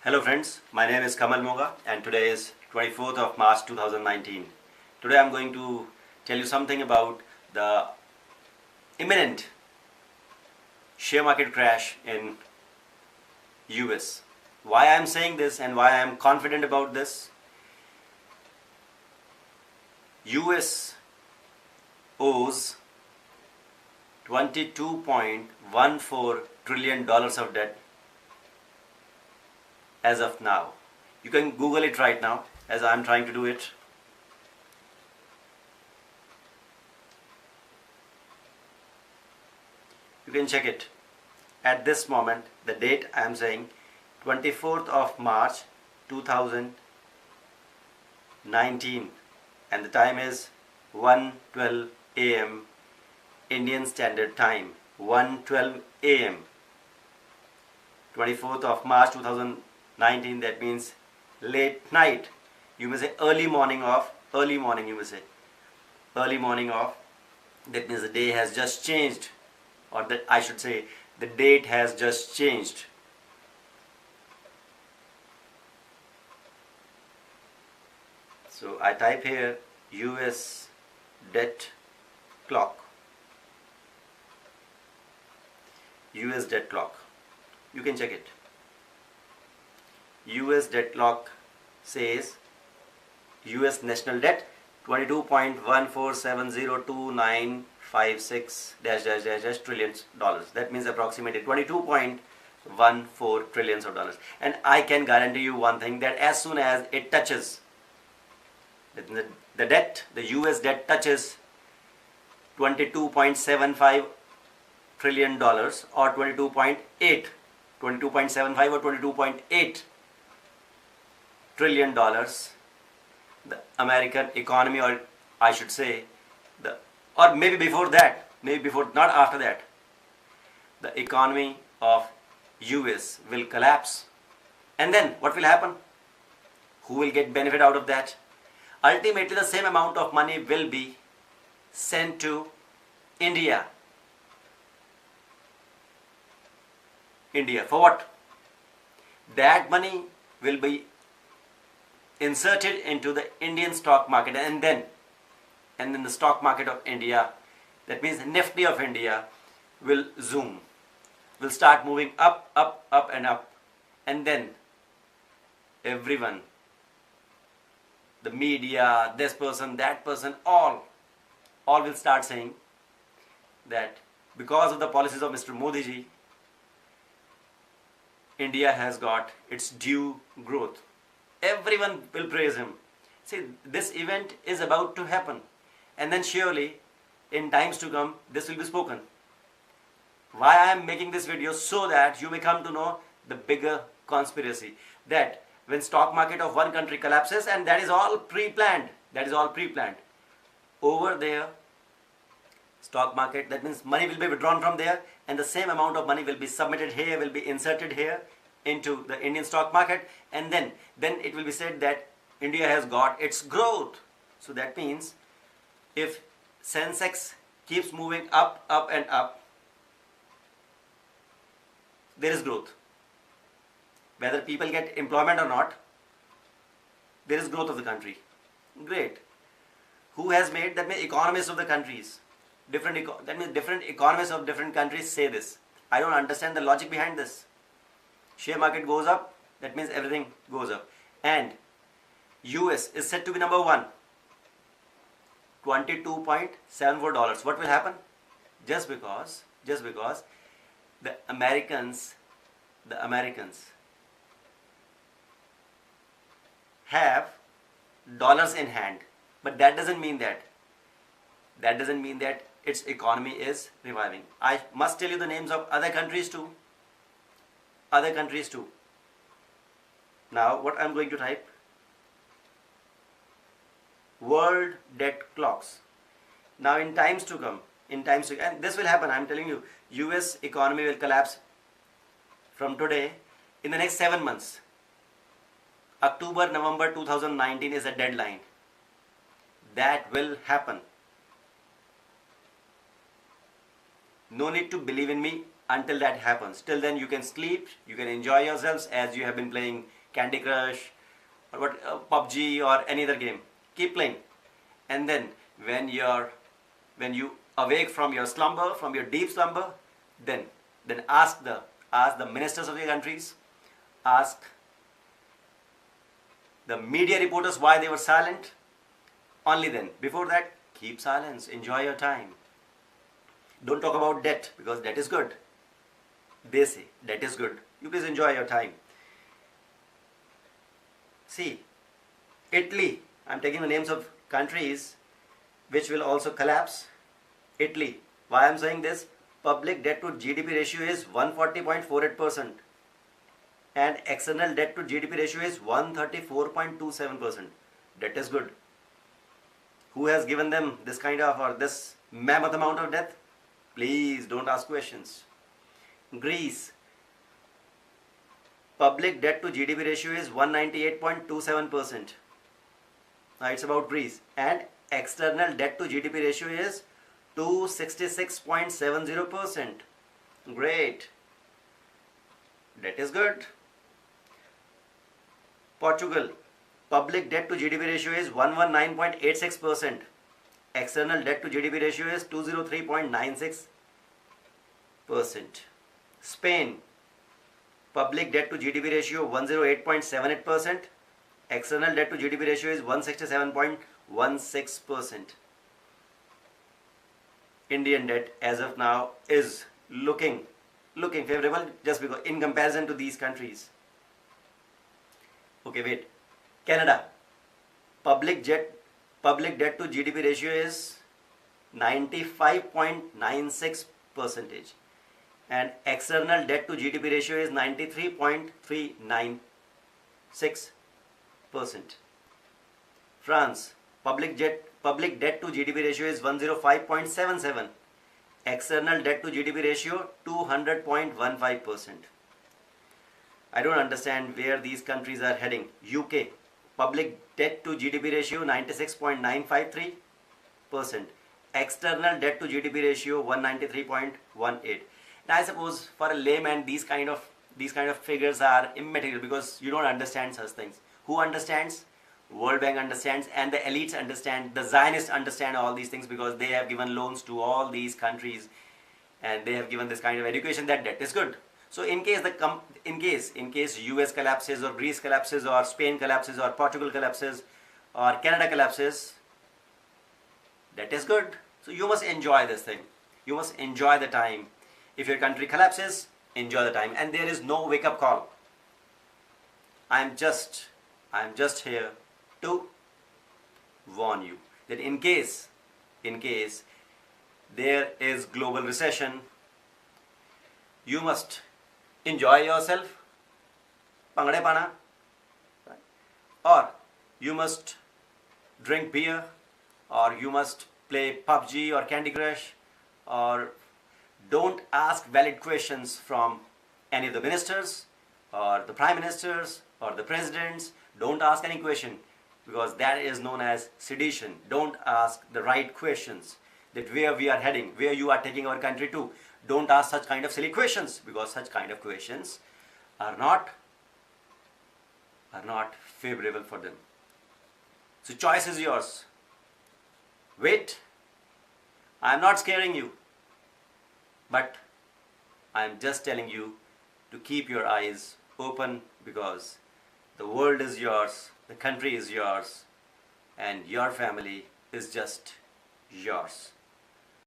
Hello friends, my name is Kamal Moga and today is 24th of March 2019. Today I am going to tell you something about the imminent share market crash in US. Why I am saying this and why I am confident about this? US owes $22.14 trillion of debt as of now. You can Google it right now as I am trying to do it. You can check it. At this moment, the date I am saying 24th of March 2019 and the time is 1:12 a.m. Indian Standard Time. 1:12 a.m. 24th of March 2019, that means late night. You may say early morning you may say. Early morning of, that means the day has just changed, or that I should say the date has just changed. So I type here US debt clock. US debt clock. You can check it. US debt clock says US national debt 22.14702956 trillions dollars. That means approximately 22.14 trillions of dollars. And I can guarantee you one thing, that as soon as it touches the debt, the US debt touches $22.75 trillion dollars or 22.75 or 22.8 trillion dollars, the American economy, or I should say or maybe before that, not after that, the economy of US will collapse. And then what will happen? Who will get benefit out of that? Ultimately the same amount of money will be sent to India. For what? That money will be inserted into the Indian stock market, and then the stock market of India, that means Nifty of India, will start moving up and up, and then everyone, the media, this person, that person, all will start saying that because of the policies of Mr. Modi ji, India has got its due growth. Everyone will praise him. See, this event is about to happen, and then surely in times to come this will be spoken. Why I am making this video? So that you may come to know the bigger conspiracy, that when stock market of one country collapses, and that is all pre-planned, over there stock market, that means money will be withdrawn from there, and the same amount of money will be submitted here, will be inserted here into the Indian stock market, and then it will be said that India has got its growth. So that means if Sensex keeps moving up and up, there is growth. Whether people get employment or not, there is growth of the country. Great. Who has made that? Means economists of the countries. That means different economists of different countries say this. I don't understand the logic behind this. Share market goes up, that means everything goes up. And US is said to be number one. $22.74. What will happen? Just because the Americans have dollars in hand, but that doesn't mean that its economy is reviving. I must tell you the names of other countries too. Now what I'm going to type, world debt clocks. Now in times to come, and this will happen, I'm telling you, US economy will collapse from today in the next 7 months. October, November 2019 is a deadline. That will happen. No need to believe in me until that happens. Till then you can sleep, you can enjoy yourselves as you have been playing Candy Crush or PUBG or any other game. Keep playing. And then when you awake from your slumber, from your deep slumber, then ask the ministers of your countries, ask the media reporters why they were silent. Only then. Before that, keep silence, enjoy your time. Don't talk about debt, because debt is good. They say debt is good. You please enjoy your time. See, Italy, I'm taking the names of countries which will also collapse. Italy, why I'm saying this? Public debt to GDP ratio is 140.48% and external debt to GDP ratio is 134.27%. That is good. Who has given them this kind of or this mammoth amount of debt? Please don't ask questions. Greece, public debt to GDP ratio is 198.27%. Now it's about Greece. And external debt to GDP ratio is 266.70%. Great. That is good. Portugal, public debt to GDP ratio is 119.86%. External debt to GDP ratio is 203.96%. Spain, public debt to GDP ratio 108.78%. External debt to GDP ratio is 167.16%. Indian debt as of now is looking favorable just because in comparison to these countries. Okay, wait. Canada, public debt to GDP ratio is 95.96% and external debt to GDP ratio is 93.396%. France, public debt to GDP ratio is 105.77. External debt to GDP ratio 200.15%. I don't understand where these countries are heading. UK, public debt to GDP ratio 96.953%. External debt to GDP ratio 193.18. Now I suppose for a layman these kind of figures are immaterial because you don't understand such things. Who understands? World Bank understands and the elites understand, the Zionists understand all these things because they have given loans to all these countries and they have given this kind of education that debt is good. So in case US collapses or Greece collapses or Spain collapses or Portugal collapses or Canada collapses, that is good. So you must enjoy this thing. You must enjoy the time. If your country collapses, enjoy the time. And there is no wake-up call. I am just here to warn you that in case there is global recession, you must enjoy yourself, pangade pana, or you must drink beer, or you must play PUBG or Candy Crush, or don't ask valid questions from any of the ministers or the prime ministers or the presidents. Don't ask any question because that is known as sedition. Don't ask the right questions that where we are heading, where you are taking our country to. Don't ask such kind of silly questions because such kind of questions are not favorable for them. So choice is yours. Wait, I am not scaring you, but I am just telling you to keep your eyes open because the world is yours, the country is yours, and your family is just yours.